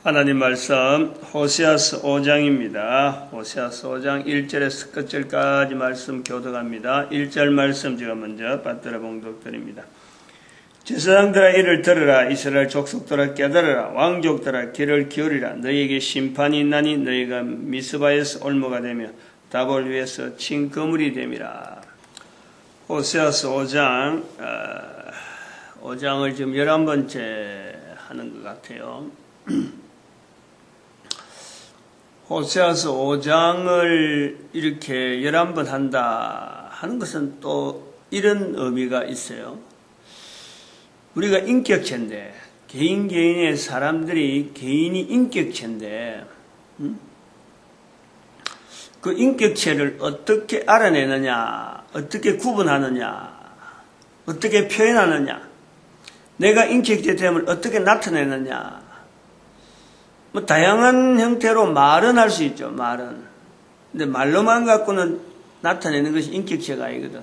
하나님 말씀 호세아서 5장입니다. 호세아서 5장 1절에서 끝절까지 말씀 교독합니다. 1절 말씀 제가 먼저 받들어 봉독드립니다. 제사장들아 이를 들으라. 이스라엘 족속들아 깨달으라. 왕족들아 귀를 기울이라. 너희에게 심판이 있나니 너희가 미스바에서 올무가 되며 다볼 위에서 친 그물이 됨이라. 호세아서 5장을 지금 11번째 하는 것 같아요. 호세아서 5장을 이렇게 11번 한다 하는 것은 또 이런 의미가 있어요. 우리가 인격체인데, 개인의 사람들이 개인이 인격체인데, 그 인격체를 어떻게 알아내느냐, 어떻게 구분하느냐, 어떻게 표현하느냐, 내가 인격체 됨을 어떻게 나타내느냐, 뭐 다양한 형태로 말은 할 수 있죠. 말은. 근데 말로만 갖고는 나타내는 것이 인격체가 아니거든.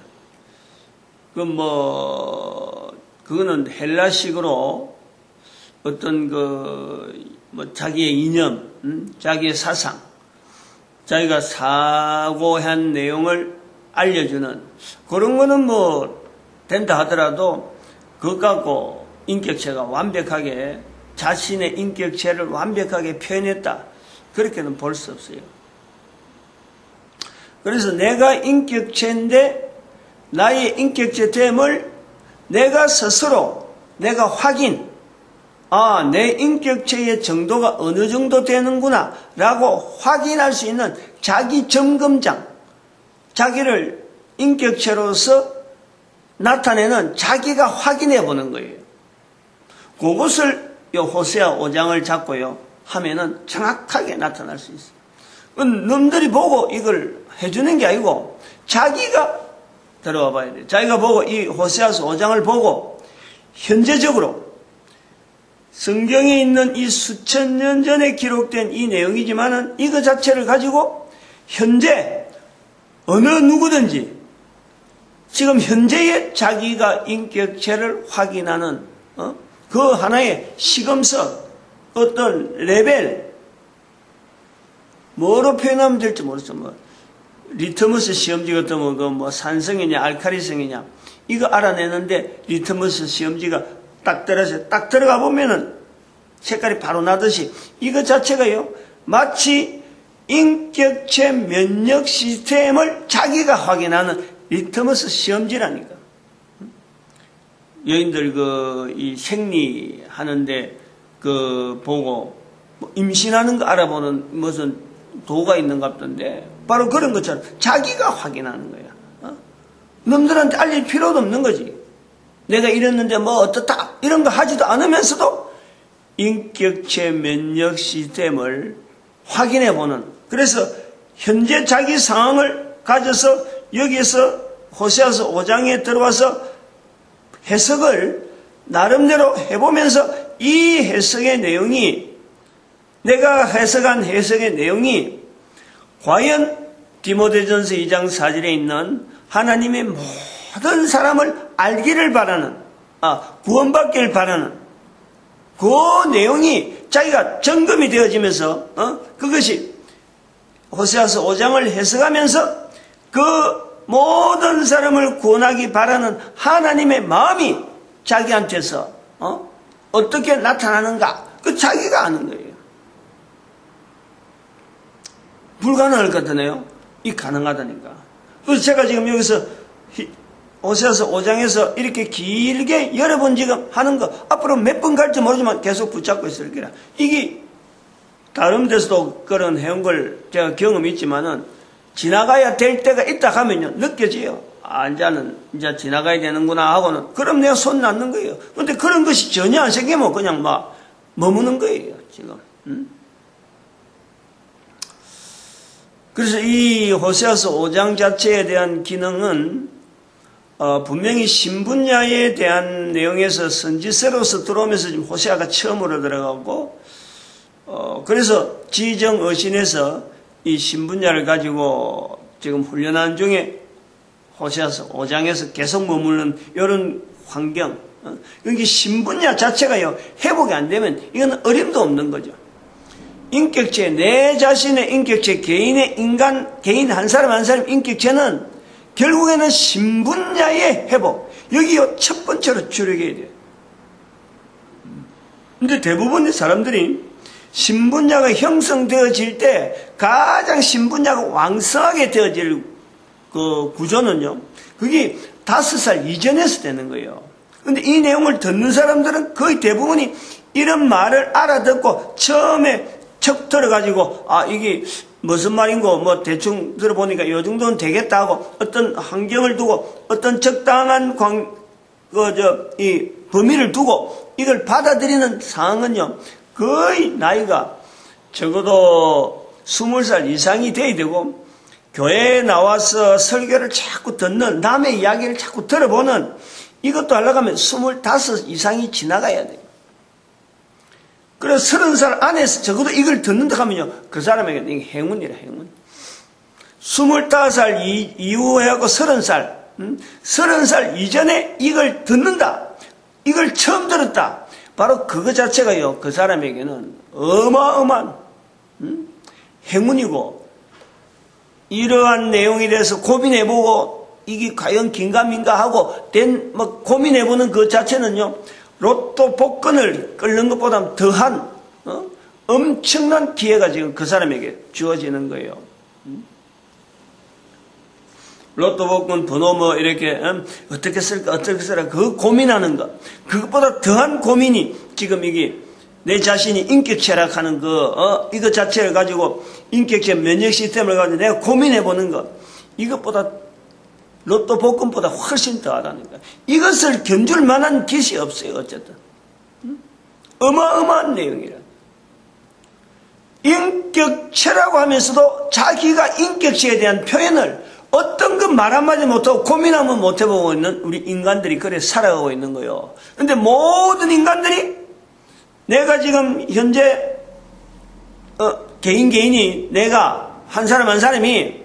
그거는 헬라식으로 어떤 자기의 이념, 자기의 사상, 자기가 사고한 내용을 알려주는 그런 거는 된다 하더라도 그것 갖고 인격체가 완벽하게 자신의 인격체를 완벽하게 표현했다. 그렇게는 볼 수 없어요. 그래서 내가 인격체인데 나의 인격체됨을 내가 스스로 내가 확인, 내 인격체의 정도가 어느 정도 되는구나 라고 확인할 수 있는 자기 점검장, 자기를 인격체로서 나타내는 자기가 확인해 보는 거예요. 그것을 호세아 5장을 잡고요 하면은 정확하게 나타날 수 있어요. 놈들이 보고 이걸 해주는 게 아니고 자기가 들어와 봐야 돼요. 자기가 보고 이 호세아서 5장을 보고 현재적으로 성경에 있는 이 수천 년 전에 기록된 이 내용이지만은 이거 자체를 가지고 현재 어느 누구든지 지금 현재의 자기가 인격체를 확인하는 그 하나의 시금석, 어떤 레벨, 뭐로 표현하면 될지 모르겠어. 리트머스 시험지 같은 산성이냐, 알카리성이냐, 이거 알아내는데 리트머스 시험지가 딱 들어가 보면은 색깔이 바로 나듯이 이거 자체가요, 마치 인격체 면역 시스템을 자기가 확인하는 리트머스 시험지라니까. 여인들 이 생리 하는데 보고 임신하는 거 알아보는 무슨 도가 있는 것 같던데 바로 그런 것처럼 자기가 확인하는 거야. 놈들한테 알릴 필요도 없는 거지. 내가 이랬는데 어떻다 이런 거 하지도 않으면서도 인격체 면역 시스템을 확인해 보는. 그래서 현재 자기 상황을 가져서 여기에서 호세아서 5장에 들어와서 해석을 나름대로 해보면서 이 해석의 내용이, 내가 해석한 해석의 내용이 과연 디모데전서 2장 4절에 있는 하나님의 모든 사람을 알기를 바라는, 구원받기를 바라는 그 내용이 자기가 점검이 되어지면서 그것이 호세아서 5장을 해석하면서 그 모든 사람을 구원하기 바라는 하나님의 마음이 자기한테서 어떻게 나타나는가, 그 자기가 아는 거예요. 불가능할 것 같으네요. 이 가능하다니까. 그래서 제가 지금 여기서 호세아서 5장에서 이렇게 길게 여러 번 지금 하는 거 앞으로 몇 번 갈지 모르지만 계속 붙잡고 있을 거라. 이게 다른 데서도 그런 해온 걸 제가 경험이 있지만은 지나가야 될 때가 있다 하면요 느껴져요. 이제 지나가야 되는구나 하고는 그럼 내가 손 놨는 거예요. 근데 그런 것이 전혀 안 생기면 그냥 머무는 거예요 지금. 그래서 이 호세아서 5장 자체에 대한 기능은 분명히 신분야에 대한 내용에서 선지서로서 들어오면서 지금 호세아가 처음으로 들어가고, 그래서 지정 어신에서 이 신분야를 가지고 지금 훈련하는 중에 호세아서 5장에서 계속 머무는 이런 환경, 여기 신분야 자체가요 회복이 안 되면 이건 어림도 없는 거죠. 인격체, 내 자신의 인격체, 개인의 개인 한 사람 한 사람 인격체는 결국에는 신분야의 회복. 여기요, 첫 번째로 주력해야 돼요. 근데 대부분의 사람들이 신분야가 형성되어질 때 가장 신분야가 왕성하게 되어질 그 구조는요, 그게 5살 이전에서 되는 거예요. 근데 이 내용을 듣는 사람들은 거의 대부분이 이런 말을 알아듣고 처음에 척 들어가지고, 아, 이게 무슨 말인고, 뭐 대충 들어보니까 이 정도는 되겠다 하고 어떤 환경을 두고 어떤 적당한 이 범위를 두고 이걸 받아들이는 상황은요, 거의 나이가 적어도 20살 이상이 돼야 되고, 교회에 나와서 설교를 자꾸 듣는, 남의 이야기를 자꾸 들어보는, 이것도 하려고 하면 25 이상이 지나가야 돼요. 그래서 30살 안에서 적어도 이걸 듣는다 하면요, 그 사람에게는 이게 행운이라, 행운. 25살 이후에 하고 30살, 30살 이전에 이걸 듣는다. 이걸 처음 들었다. 바로 그거 자체가요, 그 사람에게는 어마어마한 행운이고, 이러한 내용에 대해서 고민해보고 이게 과연 긴가민가 하고 고민해보는 그 자체는요, 로또 복권을 끓는 것보다 더한 엄청난 기회가 지금 그 사람에게 주어지는 거예요. 로또 복권 번호 뭐 이렇게 어떻게 쓸까 어떻게 쓸까 그 고민하는 것, 그것보다 더한 고민이 지금 이게 내 자신이 인격 철학하는 이것 자체를 가지고 인격체 면역 시스템을 가지고 내가 고민해 보는 것, 이것보다 로또 복권보다 훨씬 더하다는 거야. 이것을 견줄 만한 것이 없어요. 어쨌든 어마어마한 내용이라. 인격체라고 하면서도 자기가 인격체에 대한 표현을 어떤 것 말 한마디 못하고 고민하면 못해보고 있는 우리 인간들이 그래 살아가고 있는 거예요. 근데 모든 인간들이 내가 지금 현재 개인이 내가 한 사람 한 사람이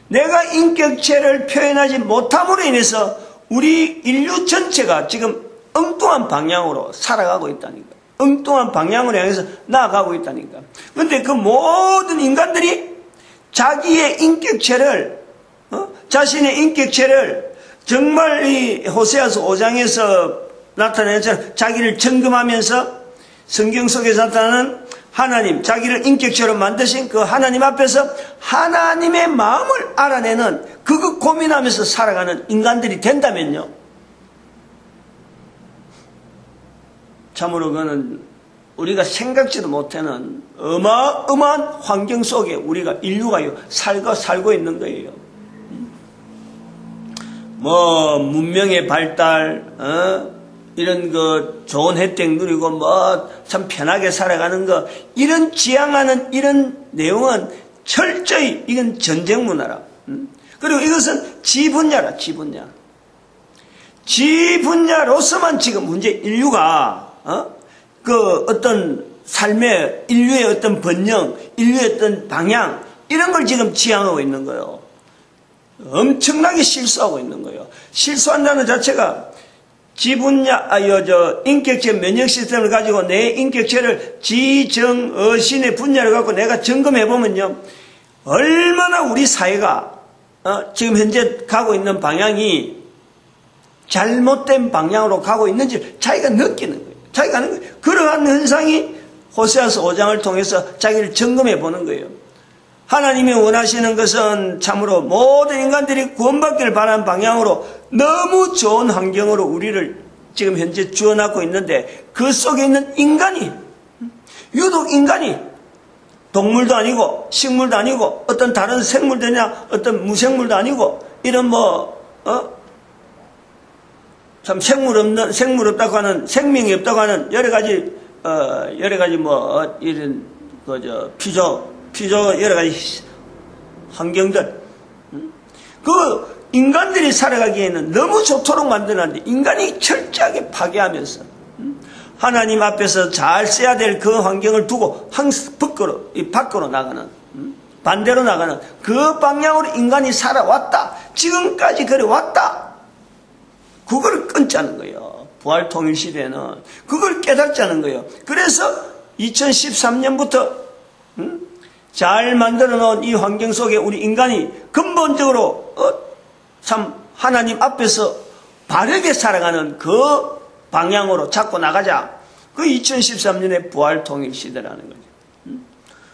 내가 인격체를 표현하지 못함으로 인해서 우리 인류 전체가 지금 엉뚱한 방향으로 살아가고 있다니까. 엉뚱한 방향으로 향해서 나아가고 있다니까. 그런데 그 모든 인간들이 자기의 인격체를 자신의 인격체를 정말 이 호세아서 5장에서 나타낸 것처럼 자기를 점검하면서 성경 속에서 나타나는 하나님, 자기를 인격체로 만드신 그 하나님 앞에서 하나님의 마음을 알아내는 그거 고민하면서 살아가는 인간들이 된다면요, 참으로 그는 우리가 생각지도 못하는 어마어마한 환경 속에 우리가 인류가요 살고 있는 거예요. 뭐 문명의 발달, 이런 좋은 혜택 누리고 참 편하게 살아가는 거, 이런 지향하는 이런 내용은 철저히 이건 전쟁 문화라. 그리고 이것은 지분야라, 지분야. 지분야로서만 지금 문제, 인류가 어떤 삶의 인류의 어떤 번영, 인류의 어떤 방향, 이런 걸 지금 지향하고 있는 거예요. 엄청나게 실수하고 있는 거예요. 실수한다는 자체가 지분야, 인격체 면역 시스템을 가지고 내 인격체를 지정어신의 분야를 갖고 내가 점검해보면요, 얼마나 우리 사회가 지금 현재 가고 있는 방향이 잘못된 방향으로 가고 있는지 자기가 느끼는 거예요. 자기가 하는 거예요. 그러한 현상이 호세아서 5장을 통해서 자기를 점검해 보는 거예요. 하나님이 원하시는 것은 참으로 모든 인간들이 구원받기를 바라는 방향으로 너무 좋은 환경으로 우리를 지금 현재 주어놨고 있는데, 그 속에 있는 인간이, 유독 인간이 동물도 아니고 식물도 아니고 어떤 다른 생물들이나 어떤 무생물도 아니고 이런 참 생물 없다고 하는, 생명이 없다고 하는 여러 가지 이런 피조 여러 가지 환경들, 그 인간들이 살아가기에는 너무 좋도록 만들었는데 인간이 철저하게 파괴하면서 하나님 앞에서 잘 써야 될 그 환경을 두고 항상 밖으로 나가는, 반대로 나가는 그 방향으로 인간이 살아왔다. 지금까지 그래 왔다. 그걸 끊자는 거예요. 부활통일시대에는 그걸 깨닫자는 거예요. 그래서 2013년부터 잘 만들어 놓은 이 환경 속에 우리 인간이 근본적으로 참 하나님 앞에서 바르게 살아가는 그 방향으로 잡고 나가자. 그 2013년의 부활통일 시대라는 거죠.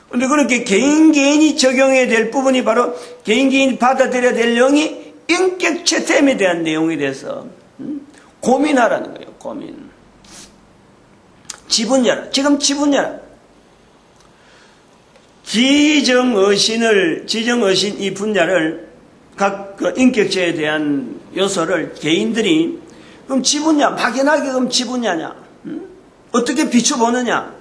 근데 그렇게 개인이 적용해야 될 부분이 바로 개인이 받아들여야 될 내용이 인격체템에 대한 내용에 대해서 고민하라는 거예요. 고민. 지분자라. 지금 지분자라. 지정의신 이 분야를 각 그 인격체에 대한 요소를 개인들이 그럼 지분야 막연하게 그럼 지분야냐? 어떻게 비춰보느냐?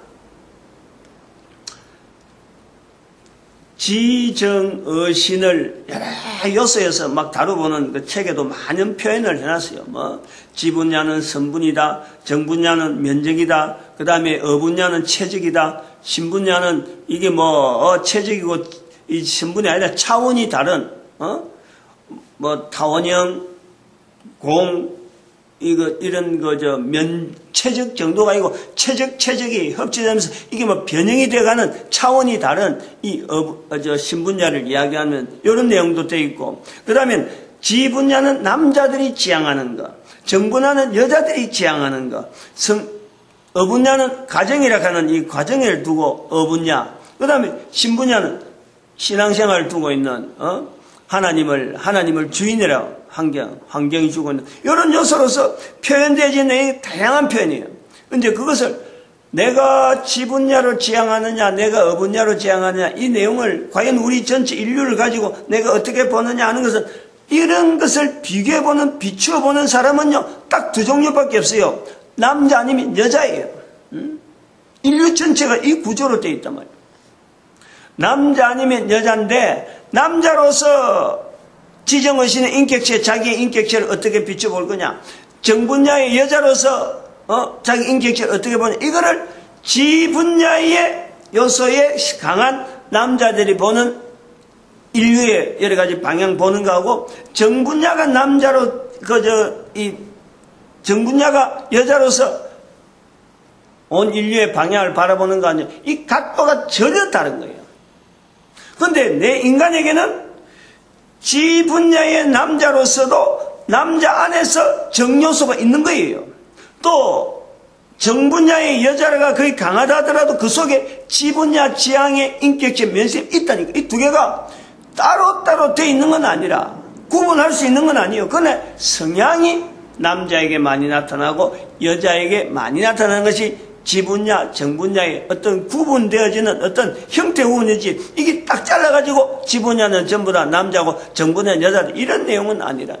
지정의신을 여러 요소에서 막 다뤄보는 그 책에도 많은 표현을 해놨어요. 뭐 지분야는 선분이다, 정분야는 면적이다, 그 다음에 어분야는 체적이다, 신분야는 이게 체적이고 이 신분이 아니라 차원이 다른 뭐 타원형, 공 이런 체적 정도가 아니고 체적이 합쳐지면서 이게 뭐 변형이 되어가는 차원이 다른 이 신분야를 이야기하면 이런 내용도 되어 있고, 그 다음에 지분야는 남자들이 지향하는 것, 정분야는 여자들이 지향하는 것, 어분야는 가정이라 하는 이 가정을 두고 어분야, 그 다음에 신분야는 신앙생활을 두고 있는 하나님을 주인이라 환경이 주고 있는 이런 요소로서 표현되어진 내용이 다양한 표현이에요. 근데 그것을 내가 지분야로 지향하느냐, 내가 어분야로 지향하느냐, 이 내용을 과연 우리 전체 인류를 가지고 내가 어떻게 보느냐 하는 것은, 이런 것을 비교해보는, 비추어보는 사람은요, 딱 두 종류밖에 없어요. 남자 아니면 여자예요. 인류 전체가 이 구조로 되어 있단 말이에요. 남자 아니면 여자인데, 남자로서 지정의신의 인격체, 자기의 인격체를 어떻게 비춰볼 거냐, 정분야의 여자로서 자기 인격체를 어떻게 보냐, 이거를 지분야의 요소에 강한 남자들이 보는 인류의 여러 가지 방향 보는 거하고, 정분야가 남자로 정분야가 여자로서 온 인류의 방향을 바라보는 거 아니에요. 이 각도가 전혀 다른 거예요. 그런데 내 인간에게는 지 분야의 남자로서도 남자 안에서 정요소가 있는 거예요. 또 정분야의 여자가 거의 강하다 하더라도 그 속에 지 분야 지향의 인격체 면색이 있다니까. 이 두 개가 따로따로 되어 있는 건 아니라 구분할 수 있는 건 아니에요. 그런데 성향이 남자에게 많이 나타나고 여자에게 많이 나타나는 것이 지분야, 정분야의 어떤 구분되어지는 어떤 형태 구분이지, 이게 딱 잘라가지고 지분야는 전부 다 남자고 정분야는 여자다, 이런 내용은 아니라,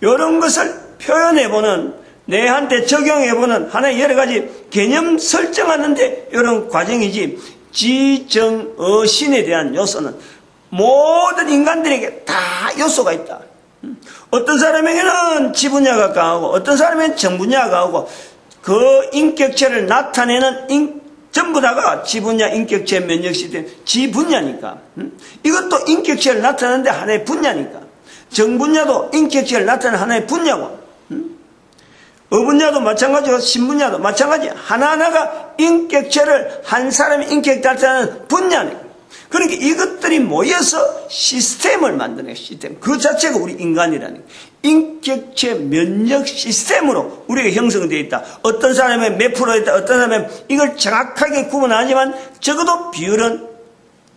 이런 것을 표현해보는, 내한테 적용해보는 하나의 여러 가지 개념 설정하는데 이런 과정이지, 지정의신에 대한 요소는 모든 인간들에게 다 요소가 있다. 어떤 사람에게는 지분야가 강하고 어떤 사람에게는 정분야가 강하고, 그 인격체를 나타내는 전부 다가 지분야, 인격체, 면역 시스템, 지분야니까. 이것도 인격체를 나타내는데 하나의 분야니까. 정분야도 인격체를 나타내는 하나의 분야고, 어분야도 마찬가지고 신분야도 마찬가지. 하나하나가 인격체를, 한 사람의 인격체를 나타내는 분야니까. 그러니까 이것들이 모여서 시스템을 만드는 시스템. 그 자체가 우리 인간이라는 인격체 면역 시스템으로 우리가 형성되어 있다. 어떤 사람의 몇 프로 있다, 어떤 사람의 이걸 정확하게 구분하지만 적어도 비율은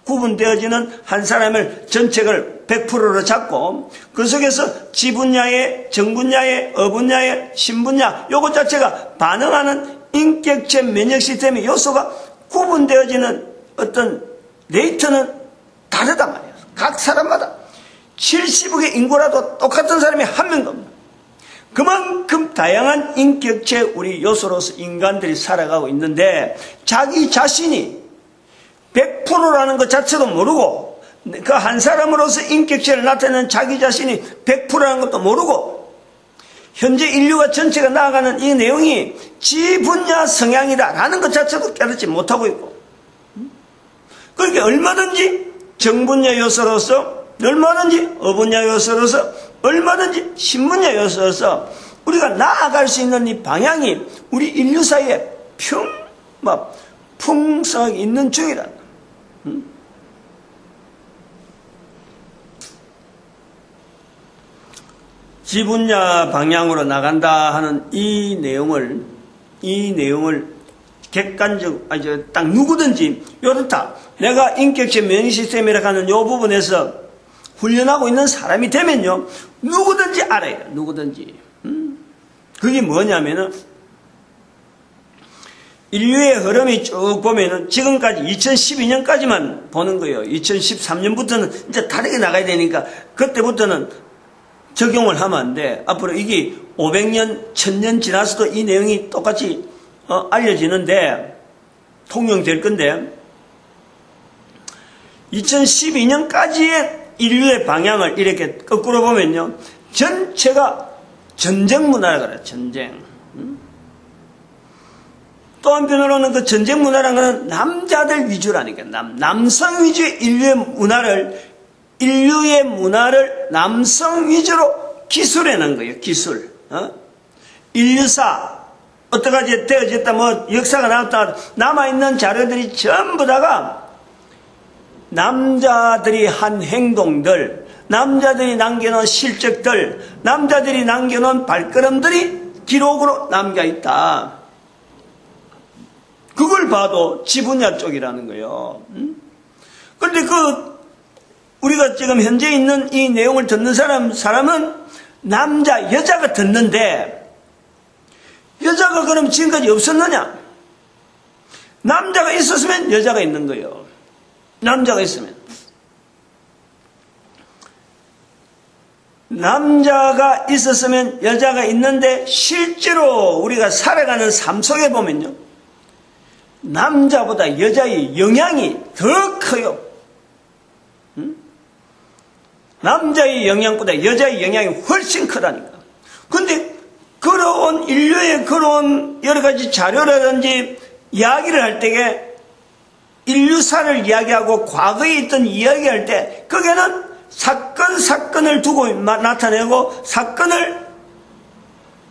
구분되어지는 한 사람을 전체를 100%로 잡고, 그 속에서 지분야의, 정분야의, 어분야의, 신분야, 요것 자체가 반응하는 인격체 면역 시스템의 요소가 구분되어지는 어떤 데이터는 다르단 말이에요. 각 사람마다 70억의 인구라도 똑같은 사람이 한 명도 없는, 그만큼 다양한 인격체 우리 요소로서 인간들이 살아가고 있는데, 자기 자신이 100%라는 것 자체도 모르고, 그 한 사람으로서 인격체를 나타내는 자기 자신이 100%라는 것도 모르고, 현재 인류가 전체가 나아가는 이 내용이 지분야 성향이다라는 것 자체도 깨닫지 못하고 있고, 그러니까 얼마든지 정분야 요소로서, 얼마든지 어분야 요소로서, 얼마든지 신분야 요소로서 우리가 나아갈 수 있는 이 방향이 우리 인류 사이에 풍성하게 있는 중이다. 지분야 방향으로 나간다 하는 이 내용을 객관적, 딱 누구든지, 요렇다. 내가 인격체 면역 시스템이라고 하는 요 부분에서 훈련하고 있는 사람이 되면요, 누구든지 알아요. 누구든지. 그게 뭐냐면은, 인류의 흐름이 쭉 보면은, 지금까지 2012년까지만 보는 거예요. 2013년부터는 이제 다르게 나가야 되니까, 그때부터는 적용을 하면 안 돼. 앞으로 이게 500년, 1000년 지나서도 이 내용이 똑같이 알려지는데, 통용될 건데, 2012년까지의 인류의 방향을 이렇게 거꾸로 보면요, 전체가 전쟁 문화라 그래요. 전쟁. 또 한편으로는 그 전쟁 문화라는 것은 남자들 위주라니까. 남성 위주의 인류의 문화를 남성 위주로 기술해낸 거예요. 기술. 인류사. 어떡하지 되어졌다, 역사가 나왔다, 남아있는 자료들이 전부 다가 남자들이 한 행동들, 남자들이 남겨놓은 실적들, 남자들이 남겨놓은 발걸음들이 기록으로 남겨있다. 그걸 봐도 지분야 쪽이라는 거예요. 그런데 우리가 지금 현재 있는 이 내용을 듣는 사람은 남자, 여자가 듣는데, 여자가 그럼 지금까지 없었느냐? 남자가 있었으면 여자가 있는 거예요. 남자가 있으면. 남자가 있었으면 여자가 있는데 실제로 우리가 살아가는 삶 속에 보면요, 남자보다 여자의 영향이 더 커요. 남자의 영향보다 여자의 영향이 훨씬 크다니까. 근데 인류의 그런 여러 가지 자료라든지 이야기를 할 때에 인류사를 이야기하고 과거에 있던 이야기할 때 거기에는 사건을 두고 나타내고 사건을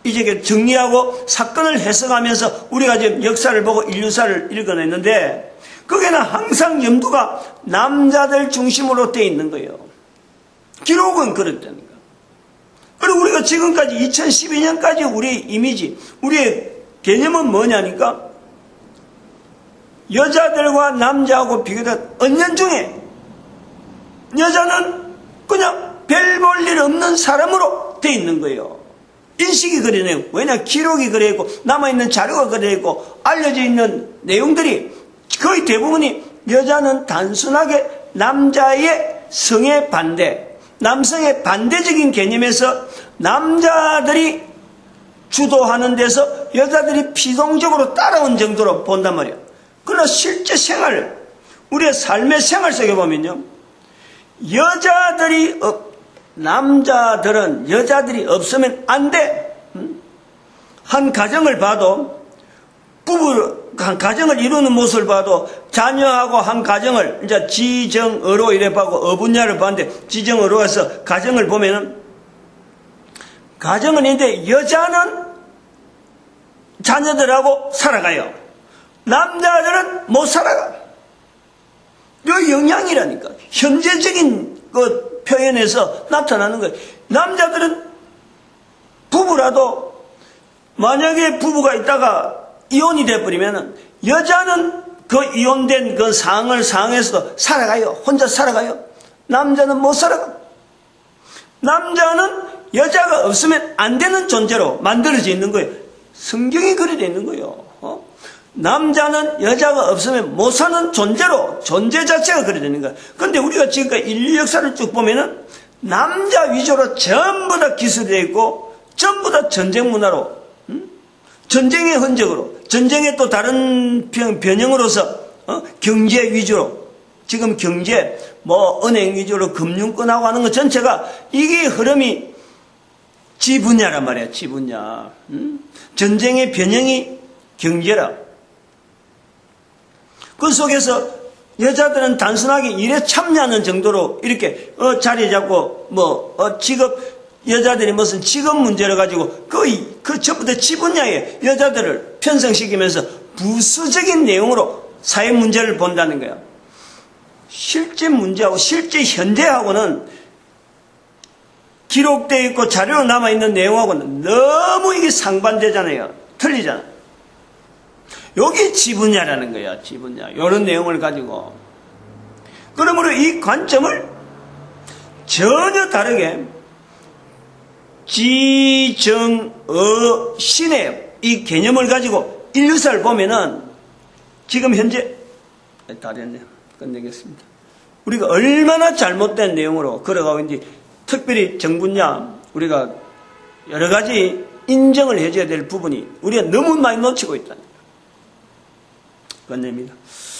이제 정리하고 사건을 해석하면서 우리가 지금 역사를 보고 인류사를 읽어냈는데 거기에는 항상 염두가 남자들 중심으로 되어 있는 거예요. 기록은 그렇다니까. 그리고 우리가 지금까지 2012년까지 우리의 이미지, 우리의 개념은 뭐냐니까 여자들과 남자하고 비교된 은연중에 여자는 그냥 별 볼 일 없는 사람으로 되어 있는 거예요. 인식이 그러네요. 왜냐, 기록이 그래있고 남아있는 자료가 그래있고 알려져 있는 내용들이 거의 대부분이 여자는 단순하게 남자의 성에 반대, 남성의 반대적인 개념에서 남자들이 주도하는 데서 여자들이 피동적으로 따라온 정도로 본단 말이에요. 그러나 실제 생활, 우리의 삶의 생활 속에 보면요, 남자들은 여자들이 없으면 안 돼. 한 가정을 봐도, 한 가정을 이루는 모습을 봐도, 자녀하고 한 가정을, 이제 지정어로 이래 봐고 어분야를 봤는데, 지정어로 해서 가정을 보면은, 가정은 있는데, 여자는 자녀들하고 살아가요. 남자들은 못 살아가. 이 영향이라니까. 현재적인 그 표현에서 나타나는 거예요. 남자들은 부부라도 만약에 부부가 있다가 이혼이 돼버리면 여자는 그 이혼된 그 상황에서도 살아가요. 혼자 살아가요. 남자는 못 살아가. 남자는 여자가 없으면 안 되는 존재로 만들어져 있는 거예요. 성경이 그래 되어 있는 거예요. 남자는 여자가 없으면 못 사는 존재로, 존재 자체가 그래 되는 거예요. 그런데 우리가 지금까지 인류 역사를 쭉 보면은 남자 위주로 전부 다 기술이 되어 있고 전부 다 전쟁 문화로, 전쟁의 흔적으로, 전쟁의 또 다른 변형으로서 경제 위주로, 지금 경제, 은행 위주로 금융권하고 하는 것 전체가 이게 흐름이 지분야란 말이야. 지분야. 전쟁의 변형이 경제라. 그 속에서 여자들은 단순하게 일에 참여하는 정도로 이렇게 자리 잡고 여자들이 무슨 직업 문제를 가지고 그 첫부터 지분야에 여자들을 편성시키면서 부수적인 내용으로 사회 문제를 본다는 거야. 실제 문제하고 실제 현대하고는 기록되어 있고 자료로 남아있는 내용하고는 너무 이게 상반되잖아요. 틀리잖아요. 여기 지분야라는 거야. 지분야. 이런 내용을 가지고. 그러므로 이 관점을 전혀 다르게 지정어 신의 이 개념을 가지고 인류사를 보면은 지금 현재 다 됐네요. 끝내겠습니다. 우리가 얼마나 잘못된 내용으로 걸어가고 있는지, 특별히 정분야 우리가 여러 가지 인정을 해줘야 될 부분이 우리가 너무 많이 놓치고 있다. 끝냅니다.